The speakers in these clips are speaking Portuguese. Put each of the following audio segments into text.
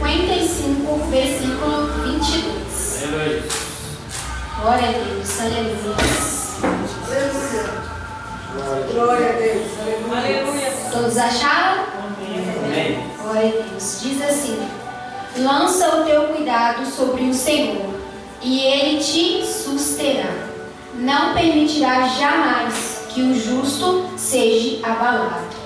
55, versículo 22. Aleluia. Glória a Deus, aleluia. Glória a Deus. Aleluia. Todos acharam? Amém. Glória a Deus. Diz assim: lança o teu cuidado sobre o Senhor, e Ele te susterá. Não permitirá jamais que o justo seja abalado.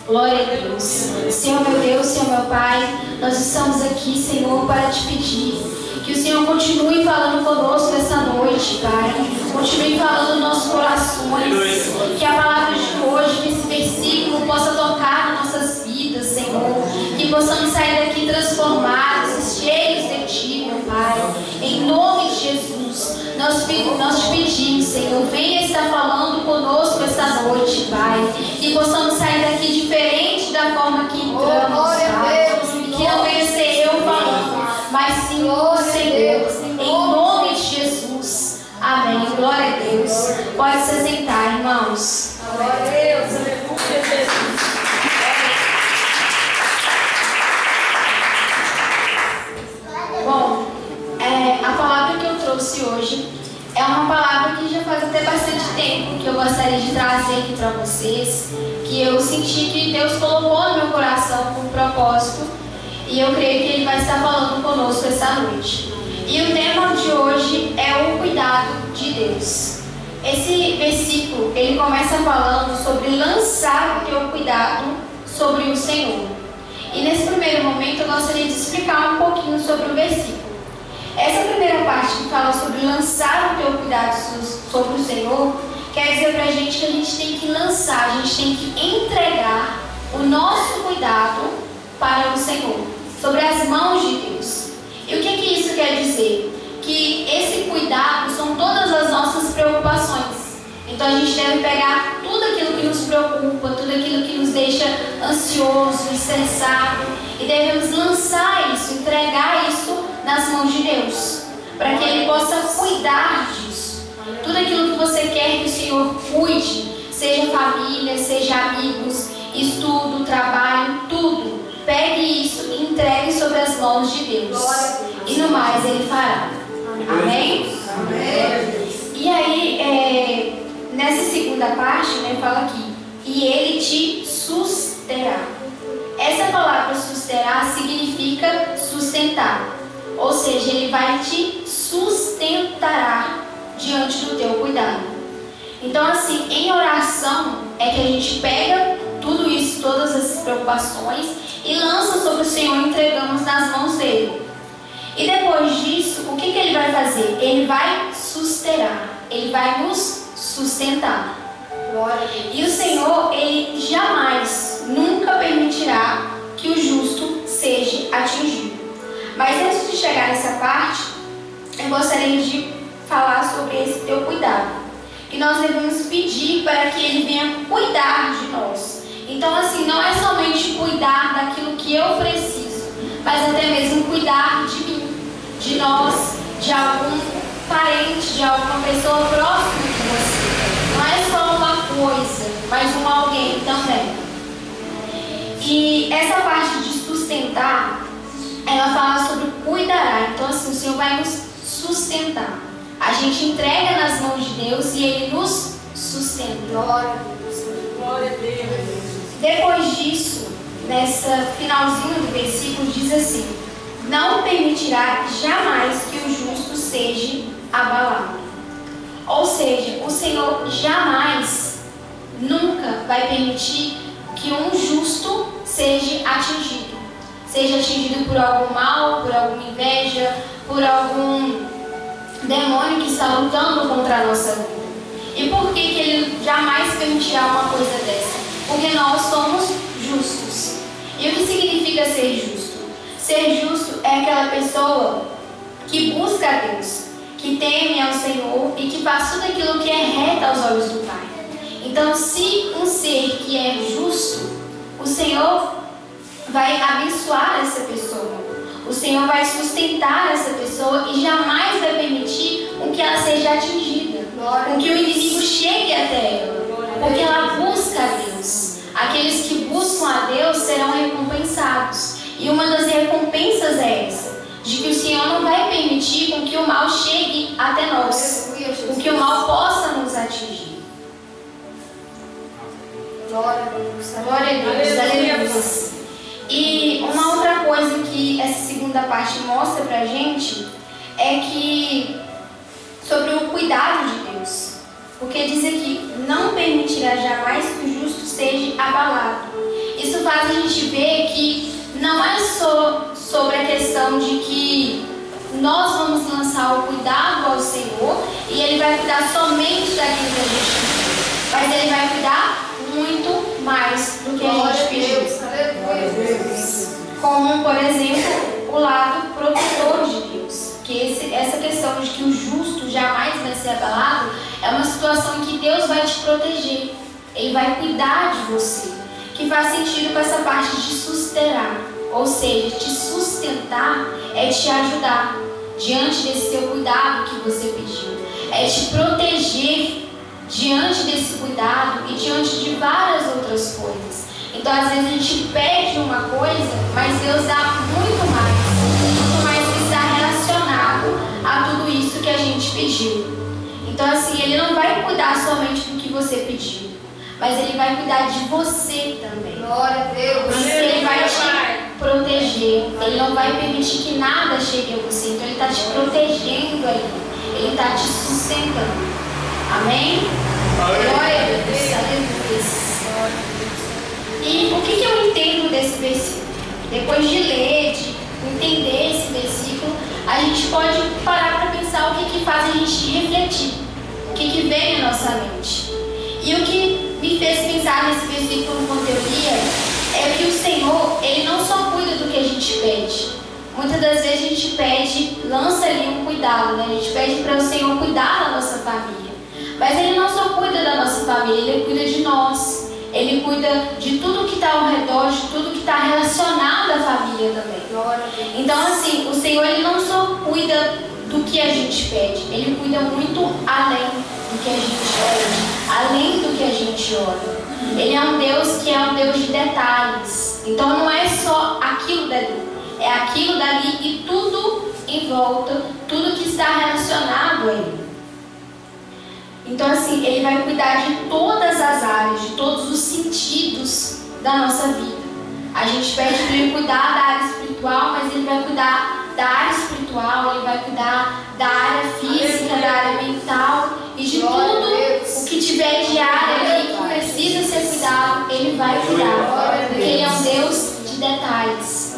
Glória a Deus. Senhor meu Deus, Senhor meu Pai, nós estamos aqui, Senhor, para te pedir que o Senhor continue falando conosco essa noite, Pai. Continue falando nos nossos corações. Que a palavra de hoje, que esse versículo possa tocar nas nossas vidas, Senhor. Que possamos sair daqui transformados, cheios de Ti, meu Pai. Em nome de Jesus, nós te pedimos, Senhor, venha estar falando conosco esta noite, Pai. Que possamos sair daqui diferente da forma que entramos, Pai. E que não venha ser eu falando, mas sim o Senhor. Em nome de Jesus. Amém. Glória a Deus. Pode se sentar, irmãos. Glória a Deus. Aleluia, Jesus. Bom, a palavra que eu trouxe hoje é uma palavra que já faz até bastante tempo que eu gostaria de trazer aqui para vocês, que eu senti que Deus colocou no meu coração com um propósito, e eu creio que Ele vai estar falando conosco esta noite. E o tema de hoje é o cuidado de Deus. Esse versículo, ele começa falando sobre lançar o teu cuidado sobre o Senhor. E nesse primeiro momento eu gostaria de explicar um pouquinho sobre o versículo. Essa primeira parte que fala sobre lançar o teu cuidado sobre o Senhor, quer dizer pra gente que a gente tem que lançar, a gente tem que entregar o nosso cuidado para o Senhor, sobre as mãos de Deus. E o que isso quer dizer? Que esse cuidado são todas as nossas preocupações. Então a gente deve pegar tudo aquilo que nos preocupa, tudo aquilo que nos deixa ansioso, estressado, e devemos lançar isso, entregar isso nas mãos de Deus, para que Ele possa cuidar disso. Tudo aquilo que você quer que o Senhor cuide, seja família, seja amigos, estudo, trabalho, tudo, pegue isso e entregue sobre as mãos de Deus. E no mais Ele fará. Amém? Amém. E aí, nessa segunda parte, fala aqui: e Ele te susterá. Essa palavra susterá significa sustentar. Ou seja, Ele vai te sustentar diante do teu cuidado. Então, assim, em oração é que a gente pega tudo isso, todas essas preocupações, e lança sobre o Senhor e entregamos nas mãos dele. E depois disso, o que Ele vai fazer? Ele vai susterá, Ele vai nos sustentar. E o Senhor, Ele jamais, nunca permitirá que o justo seja atingido. Mas antes de chegar nessa parte, eu gostaria de falar sobre esse teu cuidado. Que nós devemos pedir para que Ele venha cuidar de nós. Então, assim, não é somente cuidar daquilo que eu preciso, mas até mesmo cuidar de mim, de nós, de algum parente, de alguma pessoa próxima de você. Não é só uma coisa, mas um alguém também. E essa parte de sustentar, ela fala sobre cuidar. Então, assim, o Senhor vai nos sustentar. A gente entrega nas mãos de Deus e Ele nos sustenta. Glória a Deus. Glória a Deus. Depois disso, nessa finalzinho do versículo, diz assim: não permitirá jamais que o justo seja abalado. Ou seja, o Senhor jamais, nunca vai permitir que um justo seja atingido. Seja atingido por algum mal, por alguma inveja, por algum demônio que está lutando contra a nossa vida. E por que Ele jamais permitirá uma coisa dessa? Porque nós somos justos. E o que significa ser justo? Ser justo é aquela pessoa que busca a Deus, que teme ao Senhor e que faz tudo aquilo que é reto aos olhos do Pai. Então, se um ser que é justo, o Senhor vai abençoar essa pessoa. O Senhor vai sustentar essa pessoa e jamais vai permitir com que ela seja atingida, com que o inimigo chegue até ela, porque ela busca a Deus. Aqueles que buscam a Deus serão recompensados. E uma das recompensas é essa, de que o Senhor não vai permitir com que o mal chegue até nós, com que o mal possa nos atingir. Glória a Deus, aleluia. E uma outra coisa que essa segunda parte mostra pra gente é que sobre o cuidado de Deus. Porque diz aqui, não permitirá jamais que o justo seja abalado. Isso faz a gente ver que não é só sobre a questão de que nós vamos lançar o cuidado ao Senhor e Ele vai cuidar somente daquilo que a gente pediu, mas Ele vai cuidar muito mais do que a gente pediu. Como, por exemplo, o lado protetor de Deus. Que essa questão de que o justo jamais vai ser abalado é uma situação em que Deus vai te proteger. Ele vai cuidar de você. Que faz sentido com essa parte de sustentar. Ou seja, te sustentar é te ajudar diante desse teu cuidado que você pediu. É te proteger diante desse cuidado e diante de várias outras coisas. Então, às vezes a gente pede uma coisa, mas Deus dá muito mais que está relacionado a tudo isso que a gente pediu. Então, assim, Ele não vai cuidar somente do que você pediu, mas Ele vai cuidar de você também. Glória a Deus. Ele vai te proteger. Ele não vai permitir que nada chegue a você. Então, Ele está te protegendo aí. Ele está te sustentando. Amém? Glória a Deus. Aleluia. E o que eu entendo desse versículo? Depois de ler, de entender esse versículo, a gente pode parar para pensar o que faz a gente refletir, o que vem na nossa mente. E o que me fez pensar nesse versículo enquanto eu lia é que o Senhor, Ele não só cuida do que a gente pede. Muitas das vezes a gente pede, lança ali um cuidado, né? A gente pede para o Senhor cuidar da nossa família. Mas Ele não só cuida da nossa família, Ele cuida de nós. Ele cuida de tudo que está ao redor, de tudo que está relacionado à família também. Então, assim, o Senhor, Ele não só cuida do que a gente pede, Ele cuida muito além do que a gente pede, além do que a gente ora. Ele é um Deus que é um Deus de detalhes. Então, não é só aquilo dali, é aquilo dali e tudo em volta, tudo que está relacionado a Ele. Então, assim, Ele vai cuidar de todas as áreas, de todos os sentidos da nossa vida. A gente pede para Ele cuidar da área espiritual, mas Ele vai cuidar da área espiritual, Ele vai cuidar da área física, da área mental e de tudo o que tiver de área ali que precisa ser cuidado, Ele vai cuidar. Porque Ele é um Deus de detalhes.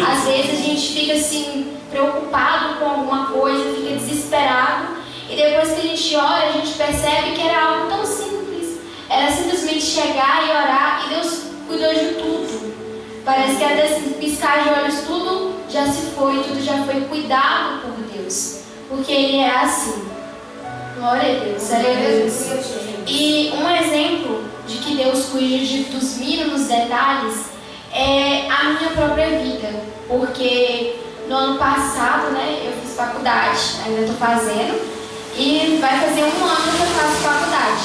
Às vezes a gente fica assim, preocupado com alguma coisa, fica desesperado. E depois que a gente ora, a gente percebe que era algo tão simples. Era simplesmente chegar e orar e Deus cuidou de tudo. Parece que até piscar de olhos tudo já se foi, tudo já foi cuidado por Deus. Porque Ele é assim. Glória a Deus, aleluia. E um exemplo de que Deus cuida dos mínimos detalhes é a minha própria vida. Porque no ano passado, né, eu fiz faculdade, ainda estou fazendo. E vai fazer 1 ano que eu faço faculdade.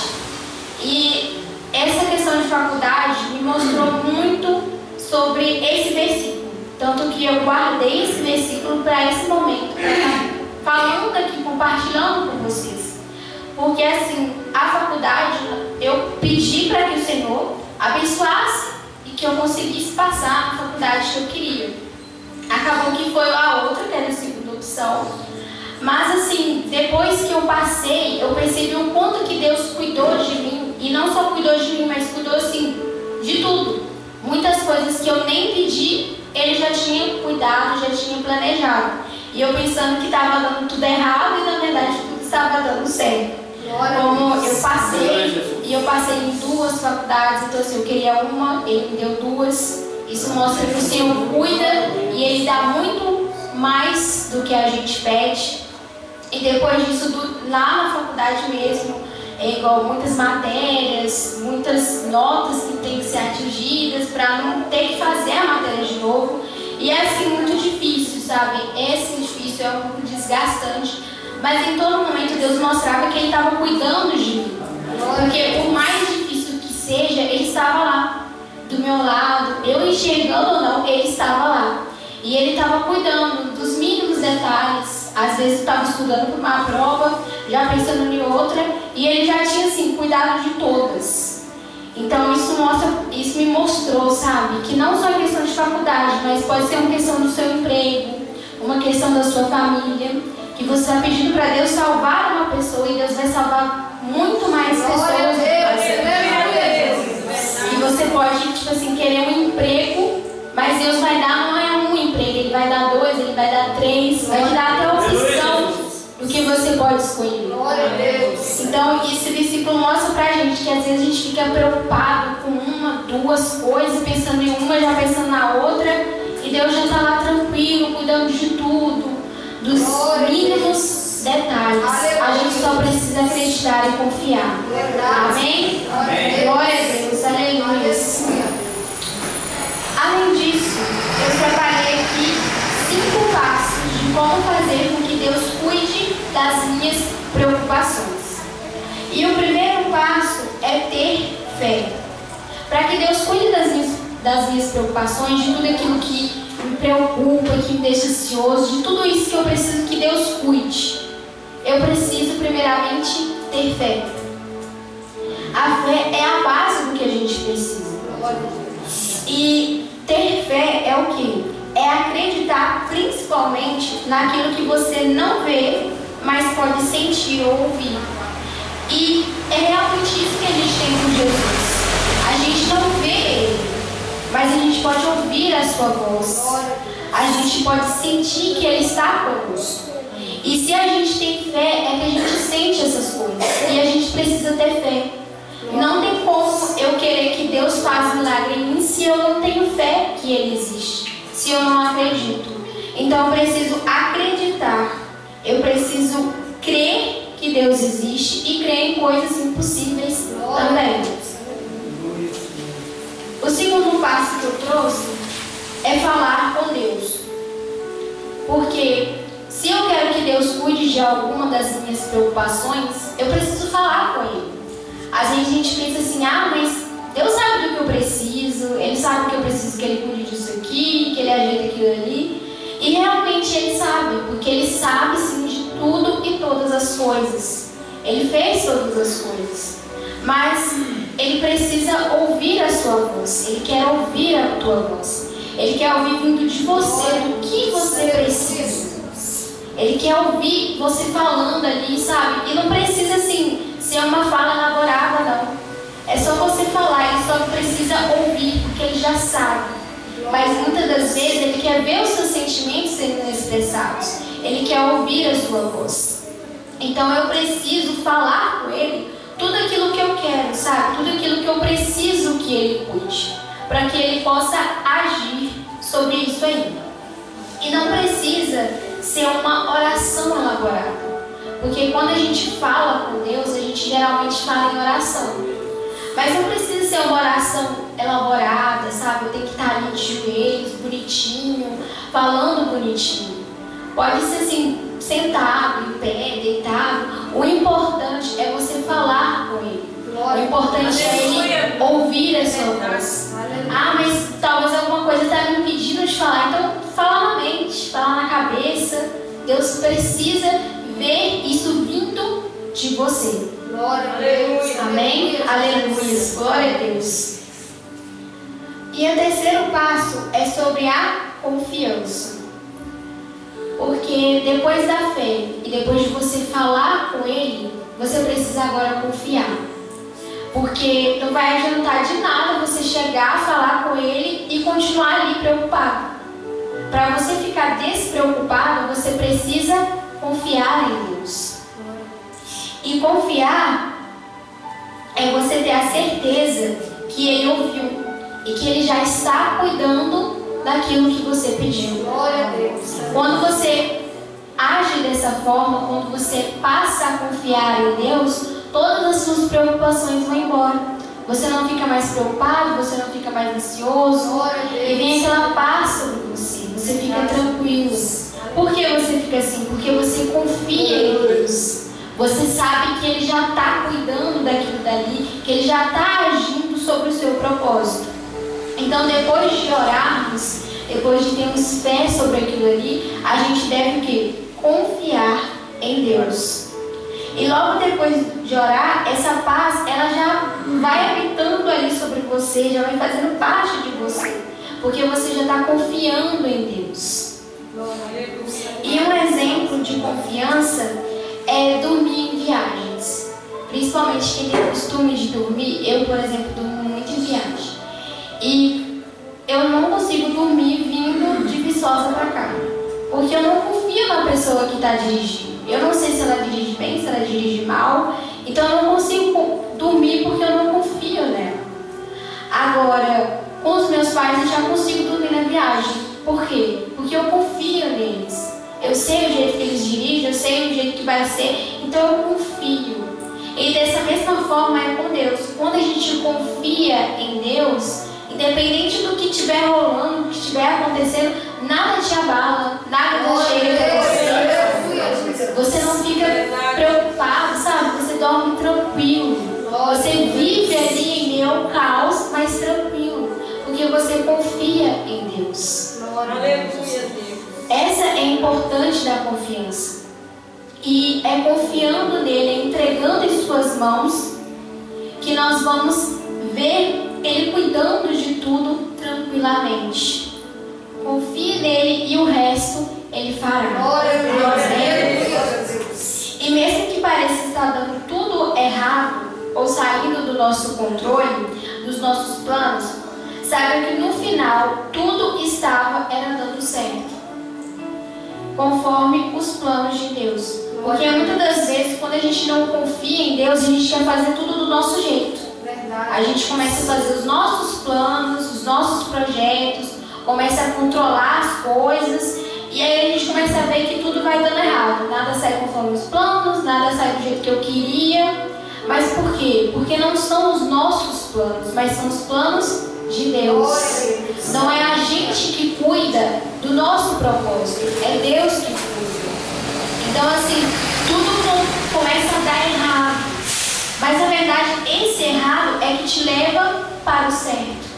E essa questão de faculdade me mostrou muito sobre esse versículo. Tanto que eu guardei esse versículo para esse momento, para estar falando aqui, compartilhando com vocês. Porque assim, a faculdade, eu pedi para que o Senhor abençoasse e que eu conseguisse passar na faculdade que eu queria. Acabou que foi a outra, que era a segunda opção. Mas assim, depois que eu passei, eu percebi o quanto que Deus cuidou de mim. E não só cuidou de mim, mas cuidou assim, de tudo. Muitas coisas que eu nem pedi, Ele já tinha cuidado, já tinha planejado. E eu pensando que estava dando tudo errado e na verdade tudo estava dando certo. Como eu passei, e eu passei em 2 faculdades, então assim, eu queria uma, Ele me deu 2. Isso mostra que o Senhor cuida e Ele dá muito mais do que a gente pede. E depois disso, lá na faculdade mesmo, é igual muitas matérias, muitas notas que tem que ser atingidas para não ter que fazer a matéria de novo. E é assim muito difícil, sabe? É assim difícil, é um pouco desgastante. Mas em todo momento Deus mostrava que Ele estava cuidando de mim. Porque por mais difícil que seja, Ele estava lá. do meu lado, eu enxergando ou não, Ele estava lá. E Ele estava cuidando dos mínimos detalhes. Às vezes eu estava estudando para uma prova, já pensando em outra, e Ele já tinha assim, cuidado de todas. Então isso me mostrou, sabe, que não só é questão de faculdade, mas pode ser uma questão do seu emprego, uma questão da sua família, que você está pedindo para Deus salvar uma pessoa e Deus vai salvar muito mais pessoas. E você pode, tipo assim, querer um emprego, mas Deus vai dar, não é um emprego, Ele vai dar 2, Ele vai dar 3, vai te dar até a opção do que você pode escolher. Então, esse versículo mostra pra gente que às vezes a gente fica preocupado com uma, duas coisas, pensando em uma, já pensando na outra, e Deus já está lá tranquilo, cuidando de tudo, dos mínimos detalhes. A gente só precisa acreditar e confiar. Amém? Glória a Deus, aleluia. Além disso, eu trabalhei aqui 5 passos de como fazer com que Deus cuide das minhas preocupações. E o primeiro passo é ter fé. Para que Deus cuide das minhas preocupações, de tudo aquilo que me preocupa, que me deixa ansioso, de tudo isso que eu preciso que Deus cuide, eu preciso primeiramente ter fé. A fé é a base do que a gente precisa. E ter fé é o quê? É acreditar principalmente naquilo que você não vê, mas pode sentir ou ouvir. E é realmente isso que a gente tem com Jesus. A gente não vê Ele, mas a gente pode ouvir a sua voz. A gente pode sentir que Ele está conosco. E se a gente tem fé, é que a gente sente essas coisas. E a gente precisa ter fé. Não tem como eu querer que Deus faça milagre em mim se eu não tenho fé que Ele existe, se eu não acredito. Então eu preciso acreditar, eu preciso crer que Deus existe e crer em coisas impossíveis também. O segundo passo que eu trouxe é falar com Deus. Porque se eu quero que Deus cuide de alguma das minhas preocupações, eu preciso falar com Ele. Às vezes a gente pensa assim, mas Deus sabe do que eu preciso, Ele sabe que eu preciso que Ele cuide disso aqui, que Ele ajeite aquilo ali. E realmente Ele sabe, porque Ele sabe sim de tudo e todas as coisas. Ele fez todas as coisas. Mas Ele precisa ouvir a sua voz. Ele quer ouvir a tua voz. Ele quer ouvir vindo de você, do que você precisa. Ele quer ouvir você falando ali, sabe? E não precisa assim ser uma fala elaborada, não. É só você falar, Ele só precisa ouvir, porque Ele já sabe. Mas muitas das vezes Ele quer ver os seus sentimentos sendo expressados. Ele quer ouvir a sua voz. Então eu preciso falar com Ele tudo aquilo que eu quero, sabe? Tudo aquilo que eu preciso que Ele cuide, para que Ele possa agir sobre isso aí. E não precisa ser uma oração elaborada. Porque quando a gente fala com Deus, a gente geralmente fala em oração. Mas não precisa ser uma oração elaborada, sabe? Eu tenho que estar ali de joelhos, bonitinho, falando bonitinho. Pode ser assim, sentado, em pé, deitado. O importante é você falar com Ele. O importante é Ele ouvir a sua voz. Mas talvez alguma coisa está me impedindo de falar. Então, fala na mente, fala na cabeça. Deus precisa ver isso vindo de você. Glória a Deus. Amém? Aleluia. Glória a Deus. E o terceiro passo é sobre a confiança. Porque depois da fé e depois de você falar com Ele, você precisa agora confiar. Porque não vai adiantar de nada você chegar, falar com Ele e continuar ali preocupado. Para você ficar despreocupado, você precisa confiar em Deus. E confiar é você ter a certeza que Ele ouviu e que Ele já está cuidando daquilo que você pediu. Glória a Deus. Quando você age dessa forma, quando você passa a confiar em Deus, todas as suas preocupações vão embora. Você não fica mais preocupado, você não fica mais ansioso. E vem aquela paz sobre você. Você fica tranquilo. Por que você fica assim? Porque você confia em Deus. Você sabe que Ele já está cuidando daquilo dali, que Ele já está agindo sobre o seu propósito. Então, depois de orarmos, depois de termos fé sobre aquilo ali, a gente deve o quê? Confiar em Deus. E logo depois de orar, essa paz, ela já vai habitando ali sobre você, já vai fazendo parte de você, porque você já está confiando em Deus. E um exemplo de confiança é dormir em viagens. Principalmente quem tem costume de dormir, eu, por exemplo, durmo muito em viagem. E eu não consigo dormir vindo de Viçosa para cá, porque eu não confio na pessoa que está dirigindo. Eu não sei se ela dirige bem, se ela dirige mal, então eu não consigo dormir porque eu não confio nela. Agora, com os meus pais eu já consigo dormir na viagem. Por quê? Porque eu confio neles. Eu sei o jeito que eles dirigem, eu sei o jeito que vai ser, então eu confio. E dessa mesma forma é com Deus. Quando a gente confia em Deus, independente do que estiver rolando, do que estiver acontecendo, nada te abala, nada chega a você. Você não fica preocupado, sabe? Você dorme tranquilo. Você vive ali em meio ao caos, mas tranquilo, porque você confia em Deus. Aleluia, Deus. Essa é importante da confiança. E é confiando nele, é entregando em suas mãos, que nós vamos ver ele cuidando de tudo tranquilamente. Confie nele e o resto ele fará. E mesmo que pareça estar dando tudo errado ou saindo do nosso controle, dos nossos planos, saiba que no final tudo era dando certo, conforme os planos de Deus. Porque muitas das vezes, quando a gente não confia em Deus, a gente quer fazer tudo do nosso jeito. A gente começa a fazer os nossos planos, os nossos projetos, começa a controlar as coisas, e aí a gente começa a ver que tudo vai dando errado. Nada sai conforme os planos, nada sai do jeito que eu queria. Mas por quê? Porque não são os nossos planos, mas são os planos de Deus. Não é a gente que cuida do nosso propósito, é Deus que cuida. Então assim, tudo começa a dar errado, mas na verdade esse errado é que te leva para o certo,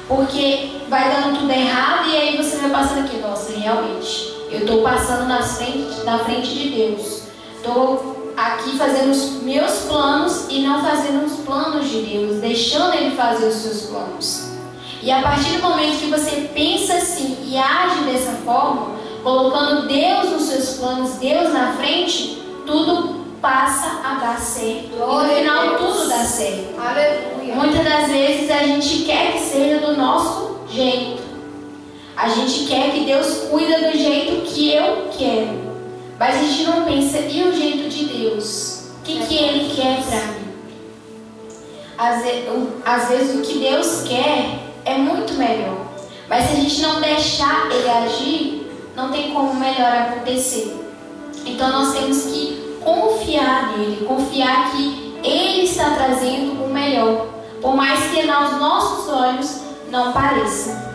porque vai dando tudo errado e aí você vai passando aqui, nossa, realmente, eu estou passando na frente de Deus, estou aqui fazendo os meus planos e não fazendo os planos de Deus, deixando Ele fazer os seus planos. E a partir do momento que você pensa assim e age dessa forma, colocando Deus nos seus planos, Deus na frente, tudo passa a dar certo. E no final tudo dá certo. Aleluia. Muitas das vezes a gente quer que seja do nosso jeito. A gente quer que Deus cuida do jeito que eu quero. Mas a gente não pensa, e o jeito de Deus? O que Ele quer pra mim? Às vezes o que Deus quer é muito melhor. Mas se a gente não deixar Ele agir, não tem como melhor acontecer. Então nós temos que confiar nele, confiar que Ele está trazendo o melhor, por mais que aos nossos olhos não pareça.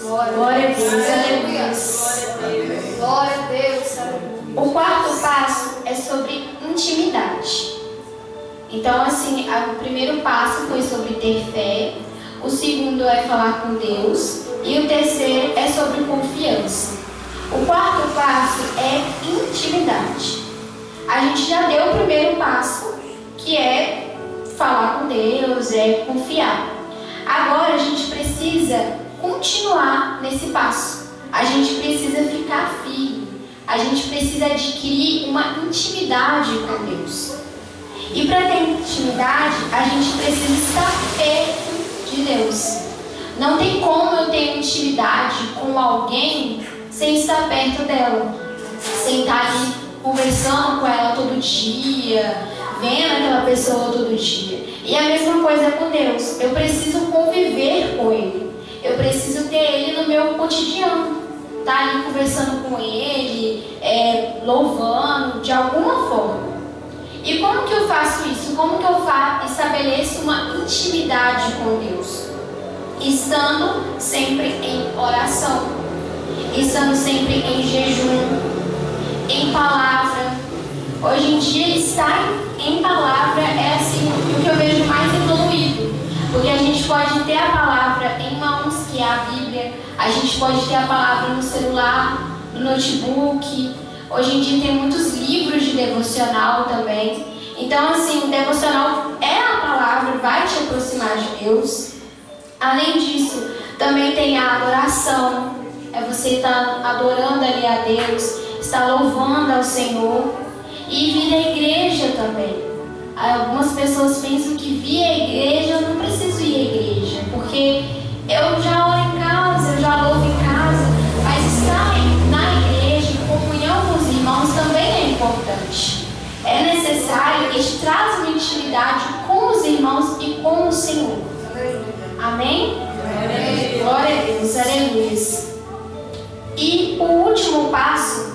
Glória a Deus, aleluia. Glória a Deus, aleluia. O quarto passo é sobre intimidade. Então assim, o primeiro passo foi sobre ter fé, o segundo é falar com Deus e o terceiro é sobre confiança. O quarto passo é intimidade. A gente já deu o primeiro passo, que é falar com Deus, é confiar. Agora a gente precisa continuar nesse passo. A gente precisa ficar firme. A gente precisa adquirir uma intimidade com Deus. E para ter intimidade, a gente precisa estar perto de Deus. Não tem como eu ter intimidade com alguém sem estar perto dela, sem estar ali conversando com ela todo dia, vendo aquela pessoa todo dia. E a mesma coisa com Deus. Eu preciso conviver com Ele. Eu preciso ter Ele no meu cotidiano. Estar ali conversando com Ele, louvando, de alguma forma. E como que eu faço isso? Como que eu estabeleço uma intimidade com Deus? Estando sempre em oração, estando sempre em jejum, em palavra. Hoje em dia estar em palavra é assim o que eu vejo mais evoluído. Porque a gente pode ter a palavra em mãos, que é a Bíblia, a gente pode ter a palavra no celular, no notebook. Hoje em dia tem muitos livros de devocional também. Então, assim, o devocional é a palavra, vai te aproximar de Deus. Além disso, também tem a adoração. É você estar adorando ali a Deus, estar louvando ao Senhor. E vir à igreja também. Algumas pessoas pensam que vir à igreja, eu não preciso ir à igreja, porque eu já oro em casa, eu já louvo em casa. Mas estar na igreja, em comunhão com os irmãos, também é importante. É necessário, eles trazem uma intimidade com os irmãos e com o Senhor. Amém? Amém. Glória a Deus, aleluia. E o último passo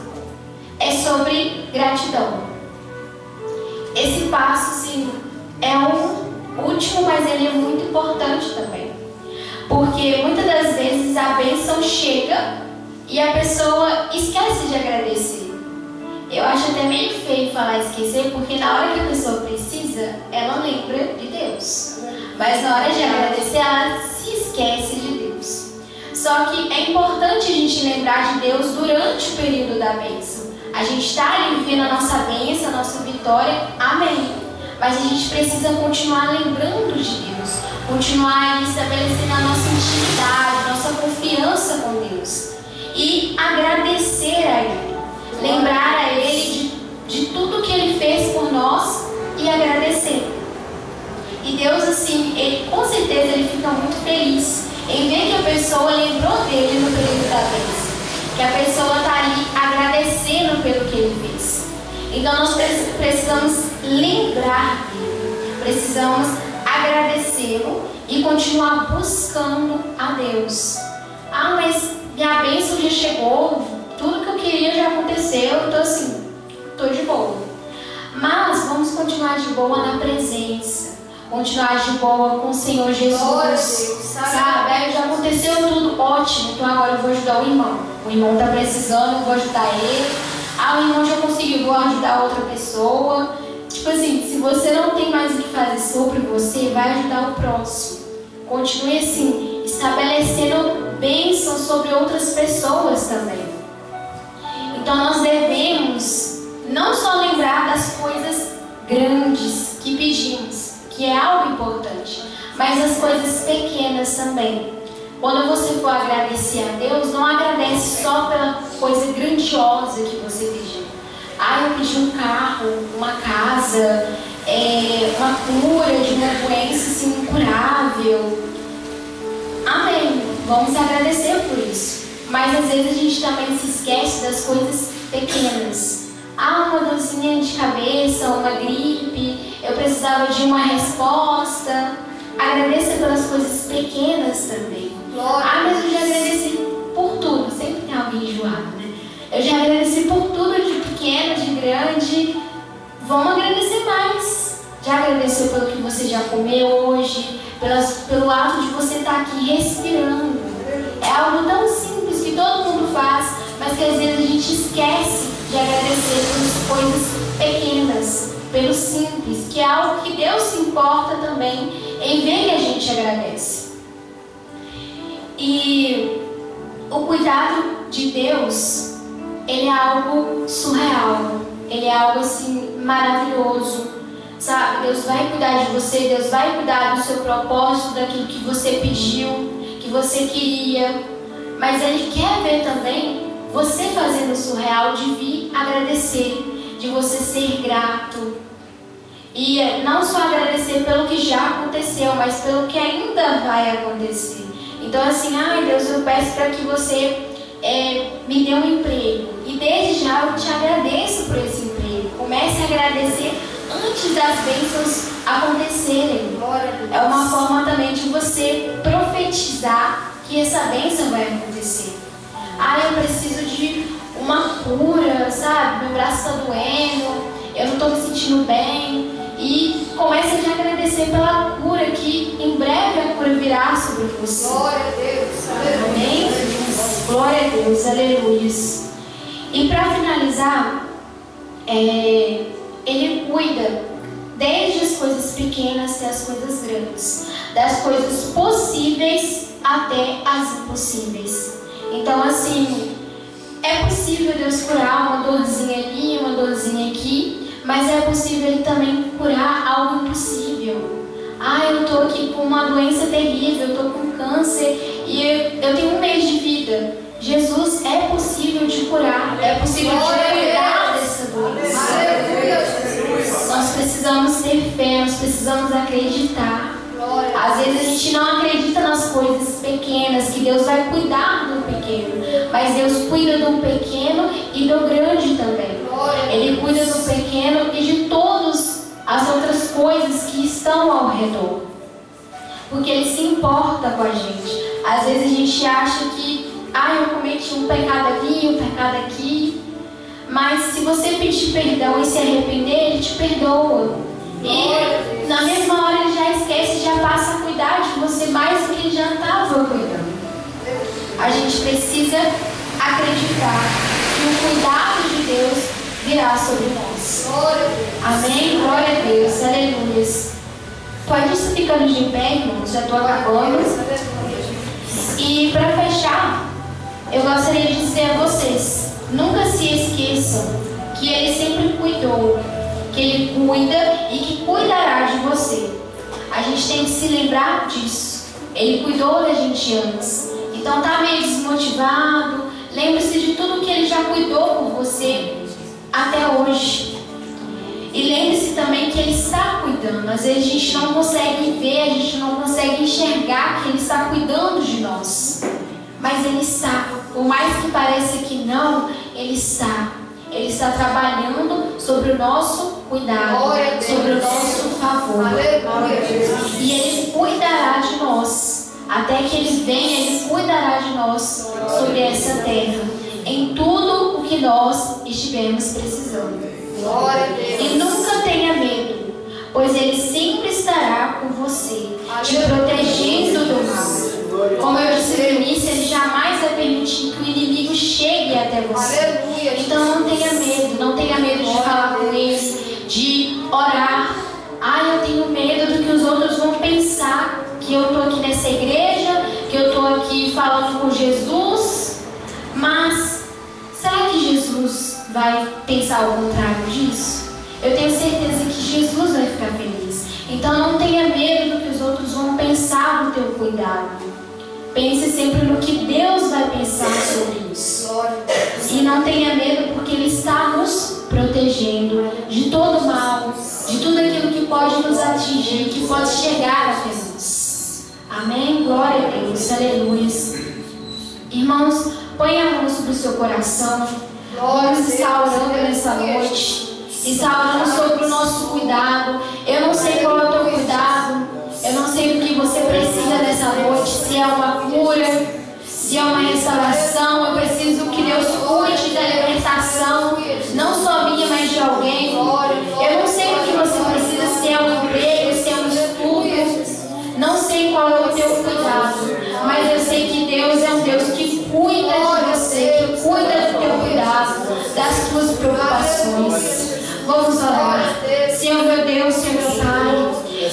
é sobre gratidão. Esse passo, sim, é o último, mas ele é muito importante também. Porque muitas das vezes a bênção chega e a pessoa esquece de agradecer. Eu acho até meio feio falar esquecer, porque na hora que a pessoa precisa, ela lembra de Deus. Mas na hora de agradecer, ela se esquece de Deus. Só que é importante a gente lembrar de Deus durante o período da bênção. A gente está ali vivendo a nossa bênção, a nossa vitória, amém. Mas a gente precisa continuar lembrando de Deus, continuar ali estabelecendo a nossa intimidade, nossa confiança com Deus. E agradecer a Ele, lembrar a Ele de tudo que Ele fez por nós e agradecer. E Deus, assim, Ele, com certeza Ele fica muito feliz em ver que a pessoa lembrou dele no período da bênção. Que a pessoa está ali agradecendo pelo que Ele fez. Então nós precisamos lembrar dele, precisamos agradecê-lo e continuar buscando a Deus. Ah, mas minha bênção já chegou, tudo que eu queria já aconteceu, então assim, estou de boa. Mas vamos continuar de boa na presença, continuar de boa com o Senhor Jesus. Sabe, já aconteceu tudo, ótimo, então agora eu vou ajudar o irmão. O irmão está precisando, eu vou ajudar ele. Ah, o irmão já conseguiu, vou ajudar outra pessoa. Tipo assim, se você não tem mais o que fazer sobre você, vai ajudar o próximo. Continue assim, estabelecendo bênçãos sobre outras pessoas também. Então nós devemos não só lembrar das coisas grandes que pedimos, que é algo importante, mas as coisas pequenas também. Quando você for agradecer a Deus, não agradece só pela coisa grandiosa que você pediu. Ah, eu pedi um carro, uma casa, uma cura de uma doença assim, incurável. Amém. Vamos agradecer por isso. Mas às vezes a gente também se esquece das coisas pequenas. Ah, uma dorzinha de cabeça, uma gripe, eu precisava de uma resposta. Agradeça pelas coisas pequenas também. Ah, mas eu já agradeci por tudo. Sempre tem alguém enjoado, né? Eu já agradeci por tudo, de pequeno, de grande. Vamos agradecer mais. Já agradeceu pelo que você já comeu hoje, pelo ato de você estar aqui respirando. É algo tão simples que todo mundo faz, mas que às vezes a gente esquece de agradecer pelas coisas pequenas, pelo simples, que é algo que Deus se importa também em ver que a gente agradece. E o cuidado de Deus, ele é algo surreal, ele é algo assim maravilhoso, sabe? Deus vai cuidar de você, Deus vai cuidar do seu propósito, daquilo que você pediu, que você queria, mas Ele quer ver também você fazendo o surreal de vir agradecer, de você ser grato. E não só agradecer pelo que já aconteceu, mas pelo que ainda vai acontecer. Então assim, ai Deus, eu peço para que você me dê um emprego. E desde já eu te agradeço por esse emprego. Comece a agradecer antes das bênçãos acontecerem. É uma forma também de você profetizar que essa bênção vai acontecer. Ah, eu preciso de uma cura, sabe? Meu braço está doendo, eu não estou me sentindo bem. E comece a agradecer pela cura, que em breve a cura virá sobre você. Glória a Deus. Amém? Glória a Deus, aleluia. E para finalizar, Ele cuida desde as coisas pequenas até as coisas grandes. das coisas possíveis até as impossíveis. Então, assim, é possível Deus curar uma dorzinha ali, uma dorzinha aqui, mas é possível Ele também curar algo impossível. Eu estou aqui com uma doença terrível, eu estou com câncer e eu tenho 1 mês de vida. Jesus, é possível te curar, é possível te curar dessa doença. Nós precisamos ter fé, nós precisamos acreditar. Às vezes a gente não acredita nas coisas pequenas, que Deus vai cuidar do pequeno, mas Deus cuida do pequeno e do grande também. Ele cuida do pequeno e de todas as outras coisas que estão ao redor, porque Ele se importa com a gente. Às vezes a gente acha que eu cometi um pecado ali, um pecado aqui, mas se você pedir perdão e se arrepender, Ele te perdoa. E na mesma hora Ele já esquece, já passa a cuidar de você mais do que Ele já estava cuidando. A gente precisa acreditar que o cuidado de Deus virá sobre nós. Amém? Glória a Deus. Aleluia. Pode ir ficando de pé, irmãos. Já estou acabando. E para fechar, eu gostaria de dizer a vocês: nunca se esqueçam que Ele sempre cuidou, que Ele cuida e que cuidará de você. A gente tem que se lembrar disso. Ele cuidou da gente antes. Então tá meio desmotivado, lembre-se de tudo que Ele já cuidou por você até hoje. E lembre-se também que Ele está cuidando. Às vezes a gente não consegue ver, a gente não consegue enxergar que Ele está cuidando de nós, mas Ele está. Por mais que pareça que não, Ele está. Ele está trabalhando sobre o nosso cuidado, sobre o nosso favor. E Ele cuidará de nós. Até que Ele venha, Ele cuidará de nós sobre essa terra, em tudo o que nós estivermos precisando. E nunca tenha medo, pois Ele sempre estará com você, te protegendo do mal. Como eu disse no início, Ele jamais vai permitir que o inimigo chegue até você. Então não tenha medo de falar com Ele, de orar. Eu tenho medo do que os outros vão pensar, que eu estou aqui nessa igreja, que eu estou aqui falando com Jesus, mas será que Jesus vai pensar ao contrário disso? Eu tenho certeza que Jesus vai ficar feliz. Então não tenha medo do que os outros vão pensar do teu cuidado. Pense sempre no que Deus vai pensar sobre isso. E não tenha medo, porque Ele está nos protegendo de todo mal, de tudo aquilo que pode nos atingir, que pode chegar até nós. Amém? Glória a Deus. Aleluia. Irmãos, põe a mão sobre o seu coração. Vamos estar orando nessa noite. Está orando sobre o nosso cuidado. Eu não sei qual é o teu cuidado. Eu não sei do que você precisa nessa noite. Se é uma cura, se é uma restauração. Eu preciso que Deus cuide da libertação, não só minha, mas de alguém. Eu não sei o que você precisa, se é um emprego, se é um estudo. Não sei qual é o teu cuidado, mas eu sei que Deus é um Deus que cuida de você, que cuida do teu cuidado, das tuas preocupações. Vamos orar. Senhor meu Deus, Senhor meu Pai,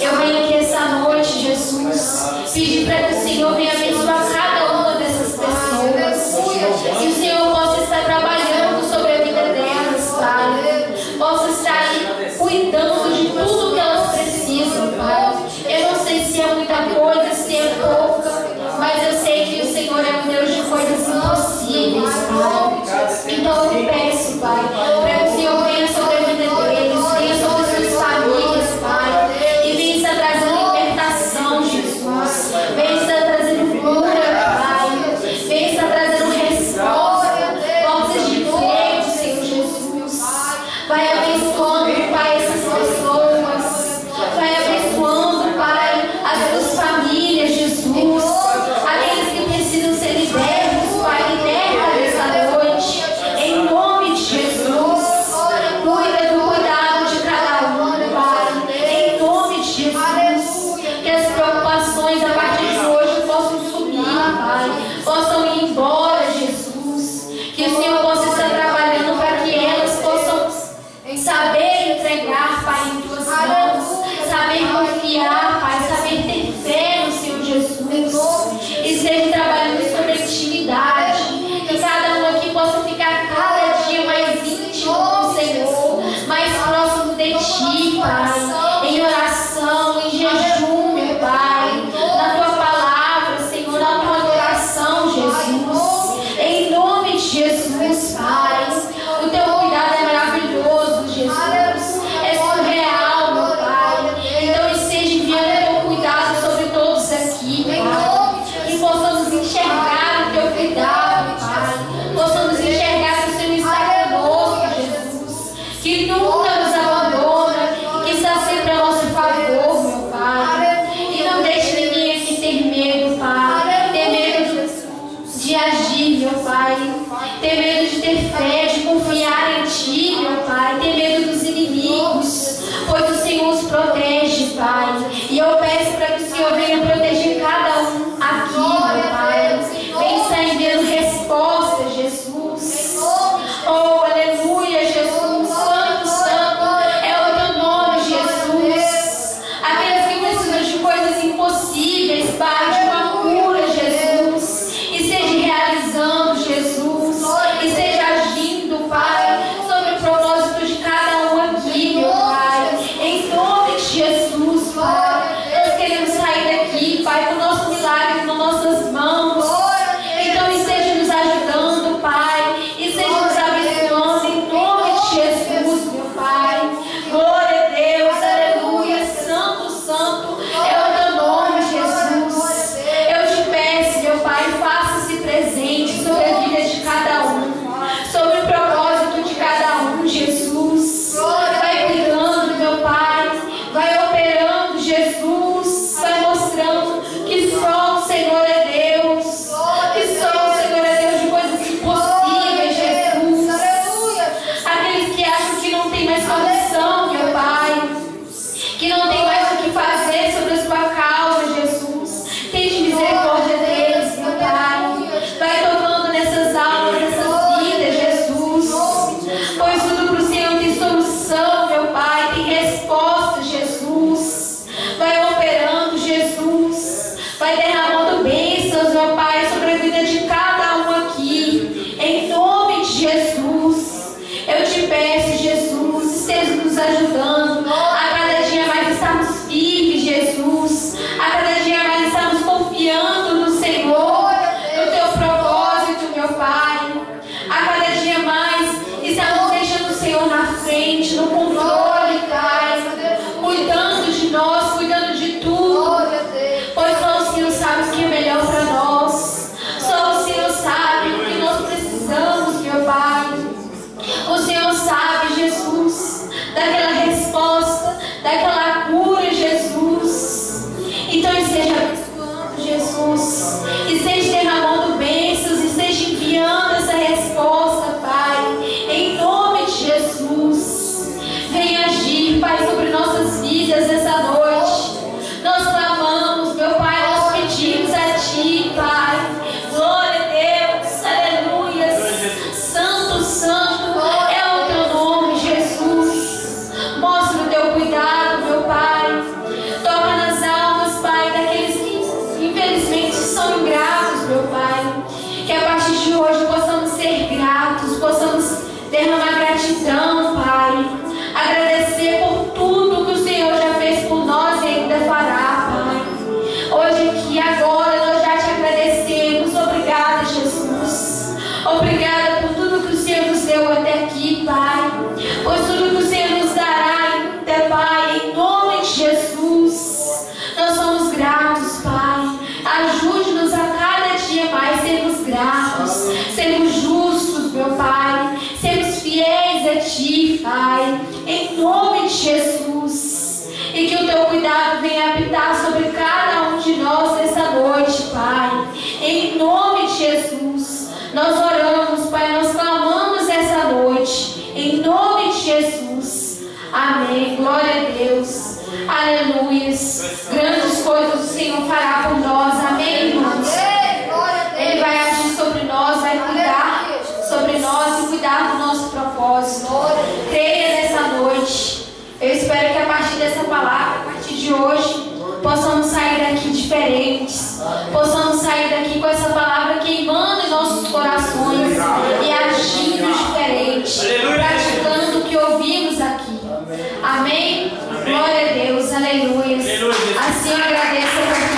eu venho aqui essa noite, Jesus, pedir para que o Senhor venha abençoar cada uma dessas pessoas. Que o Senhor possa estar trabalhando sobre a vida delas, Pai. Possa estar aí cuidando de tudo que elas precisam, Pai. Eu não sei se é muita coisa, se é pouca, mas eu sei que o Senhor é um Deus de coisas impossíveis, Pai. Então eu peço, Pai, para que o Senhor venha sobre a vida deles, venha sobre as suas famílias, Pai. E venha estar trazendo libertação, Jesus. Venha estar trazendo cura, Pai. Venha estar trazendo resposta, portas de emprego, Senhor Jesus. Vai abençoando, Pai, essas pessoas. Vai abençoando, Pai, as suas famílias, Jesus. Aqueles que precisam ser libertos, Pai, liberta nessa noite. Em nome de Jesus. nessa noite. Nós clamamos, meu Pai, nós pedimos a Ti, Pai. Glória a Deus, aleluia. Santo, santo é o Teu nome, Jesus. Mostra o Teu cuidado, meu Pai. Toca nas almas, Pai, daqueles que infelizmente são ingratos, meu Pai. Que a partir de hoje possamos ser gratos, possamos derramar gratidão, Pai. Agradecer por tudo que o Senhor já fez por nós e ainda fará, Pai. Hoje aqui, agora, nós já te agradecemos. Obrigada, Jesus. Obrigada por tudo que o Senhor nos deu até aqui, Pai. Por tudo que o Senhor nos dará ainda, Pai. Em nome de Jesus. Nós somos gratos, Pai. Ajude-nos a cada dia mais sermos gratos, sermos justos, meu Pai, sermos fiéis a Ti, Pai, em nome de Jesus. E que o Teu cuidado venha habitar sobre cada um de nós nessa noite, Pai, em nome de Jesus. Nós oramos, Pai, nós clamamos essa noite, em nome de Jesus. Amém. Glória a Deus. Aleluias. Grandes coisas o Senhor fará por nós. Amém, irmãos? Ele vai agir sobre nós, vai cuidar sobre nós e cuidar do nosso propósito. Creia nessa noite. Eu espero que a partir dessa palavra, a partir de hoje, possamos sair daqui diferentes. Possamos sair daqui com essa palavra queimando em nossos corações e agindo diferente, praticando o que ouvimos aqui. Amém? Glória a Deus, aleluia. Assim eu agradeço a